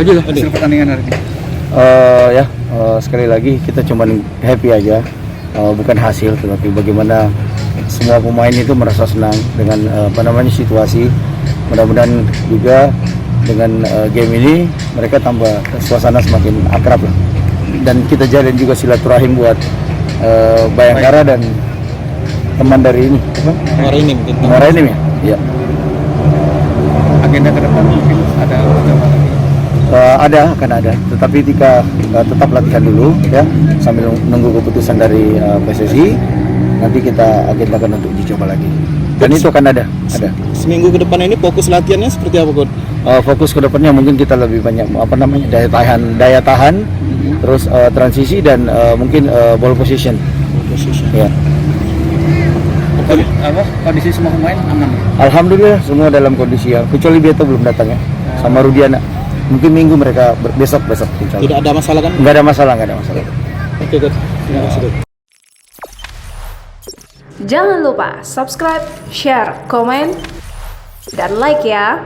Betul hasil pertandingan hari ini. Sekali lagi kita cuman happy aja, bukan hasil, tetapi bagaimana semua pemain itu merasa senang dengan situasi. Mudah-mudahan juga dengan game ini mereka tambah suasana semakin akrab lah. Dan kita jalin juga silaturahim buat Bayangkara dan teman dari ini Muara ini ya. Agenda ke depan mungkin ada apa lagi? Akan ada, tetapi kita tetap latihan dulu ya sambil nunggu keputusan dari PSSI. Nanti kita agendakan untuk uji coba lagi. Dan itu akan ada. Seminggu ke depan ini fokus latihannya seperti apa, Coach? Fokus ke depannya mungkin kita lebih banyak daya tahan, terus transisi dan mungkin ball position. Ya. Kondisi semua pemain aman. Alhamdulillah semua dalam kondisi ya. Kecuali Beto belum datang ya. Sama Rudiana. Mungkin minggu mereka besok. Tidak ada masalah kan? Nggak ada masalah. Oke, Coach. Terima kasih, Coach. Jangan lupa subscribe, share, komen, dan like ya.